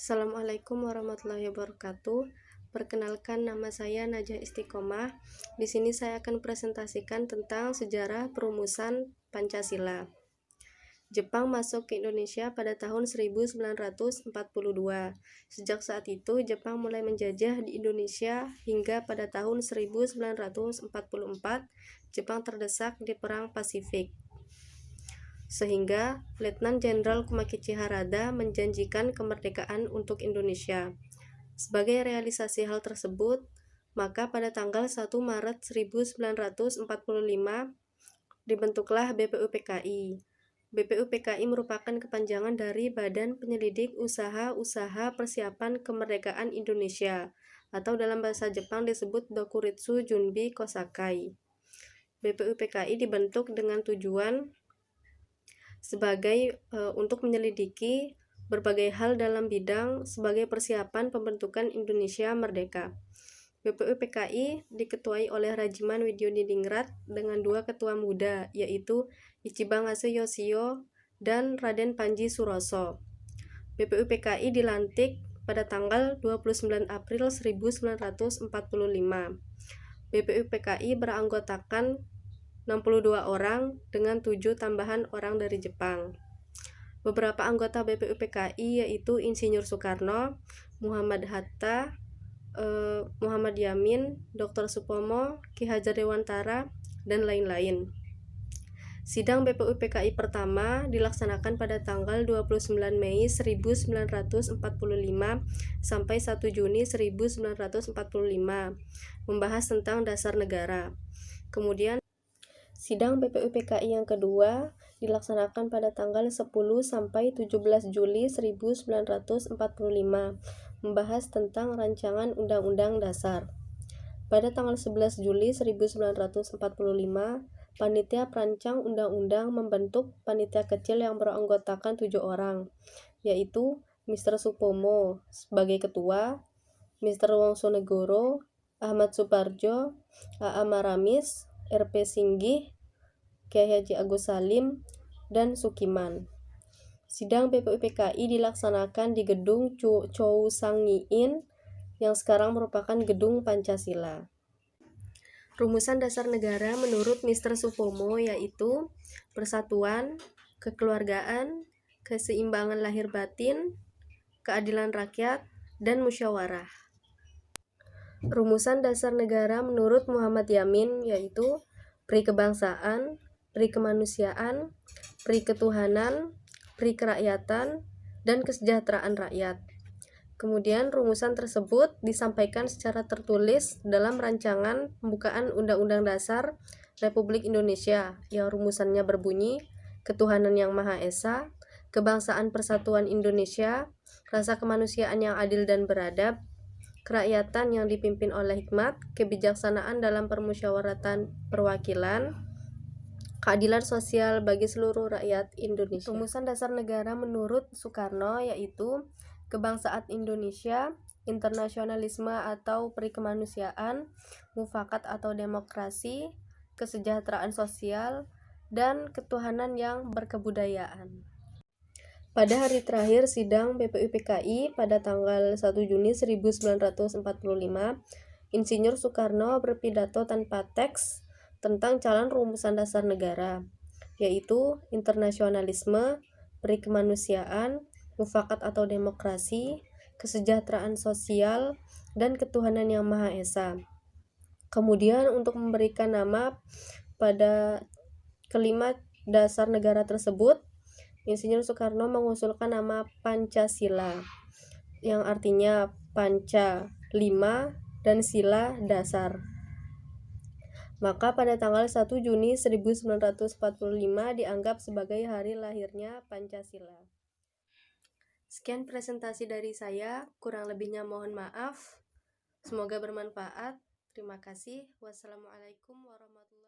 Assalamualaikum warahmatullahi wabarakatuh. Perkenalkan, nama saya Najah Istiqomah. Di sini saya akan presentasikan tentang sejarah perumusan Pancasila. Jepang masuk ke Indonesia pada tahun 1942. Sejak saat itu, Jepang mulai menjajah di Indonesia hingga pada tahun 1944, Jepang terdesak di Perang Pasifik. Sehingga Letnan Jenderal Kumakichi Harada menjanjikan kemerdekaan untuk Indonesia. Sebagai realisasi hal tersebut, maka pada tanggal 1 Maret 1945 dibentuklah BPUPKI. BPUPKI merupakan kepanjangan dari Badan Penyelidik Usaha-Usaha Persiapan Kemerdekaan Indonesia, atau dalam bahasa Jepang disebut Dokuritsu Junbi Kosakai. BPUPKI dibentuk dengan tujuan untuk menyelidiki berbagai hal dalam bidang sebagai persiapan pembentukan Indonesia merdeka. BPUPKI diketuai oleh Rajiman Widyodiningrat dengan 2 ketua muda, yaitu Ichiban Yoshio dan Raden Panji Suroso. BPUPKI dilantik pada tanggal 29 April 1945. BPUPKI beranggotakan 62 orang dengan 7 tambahan orang dari Jepang. Beberapa anggota BPUPKI yaitu Insinyur Soekarno, Muhammad Hatta, Muhammad Yamin, Dr. Supomo, Ki Hajar Dewantara, dan lain-lain. Sidang BPUPKI pertama dilaksanakan pada tanggal 29 Mei 1945 sampai 1 Juni 1945, membahas tentang dasar negara. Kemudian sidang BPUPKI yang kedua dilaksanakan pada tanggal 10 sampai 17 Juli 1945, membahas tentang rancangan Undang-Undang Dasar. Pada tanggal 11 Juli 1945, Panitia Perancang Undang-Undang membentuk panitia kecil yang beranggotakan 7 orang, yaitu Mr. Supomo sebagai ketua, Mr. Wongsonegoro, Ahmad Suparjo, A.A. Maramis, R.P. Singgih, Kyai Haji Agus Salim, dan Sukiman. Sidang BPUPKI dilaksanakan di Gedung Chousangin yang sekarang merupakan Gedung Pancasila. Rumusan dasar negara menurut Mr. Supomo yaitu persatuan, kekeluargaan, keseimbangan lahir batin, keadilan rakyat, dan musyawarah. Rumusan dasar negara menurut Muhammad Yamin yaitu pri kebangsaan, pri kemanusiaan, pri ketuhanan, pri kerakyatan, dan kesejahteraan rakyat. Kemudian rumusan tersebut disampaikan secara tertulis dalam rancangan pembukaan Undang-Undang Dasar Republik Indonesia yang rumusannya berbunyi ketuhanan yang Maha Esa, kebangsaan persatuan Indonesia, rasa kemanusiaan yang adil dan beradab, kerakyatan yang dipimpin oleh hikmat, kebijaksanaan dalam permusyawaratan perwakilan, keadilan sosial bagi seluruh rakyat Indonesia. Rumusan dasar negara menurut Soekarno yaitu kebangsaan Indonesia, internasionalisme atau perikemanusiaan, mufakat atau demokrasi, kesejahteraan sosial, dan ketuhanan yang berkebudayaan. Pada hari terakhir sidang BPUPKI pada tanggal 1 Juni 1945, Insinyur Soekarno berpidato tanpa teks tentang calon rumusan dasar negara, yaitu internasionalisme, perikemanusiaan, mufakat atau demokrasi, kesejahteraan sosial, dan ketuhanan yang Maha Esa. Kemudian untuk memberikan nama pada kelima dasar negara tersebut, Insinyur Soekarno mengusulkan nama Pancasila, yang artinya panca 5 dan sila dasar. Maka pada tanggal 1 Juni 1945 dianggap sebagai hari lahirnya Pancasila. Sekian presentasi dari saya, kurang lebihnya mohon maaf. Semoga bermanfaat. Terima kasih. Wassalamualaikum warahmatullahi wabarakatuh.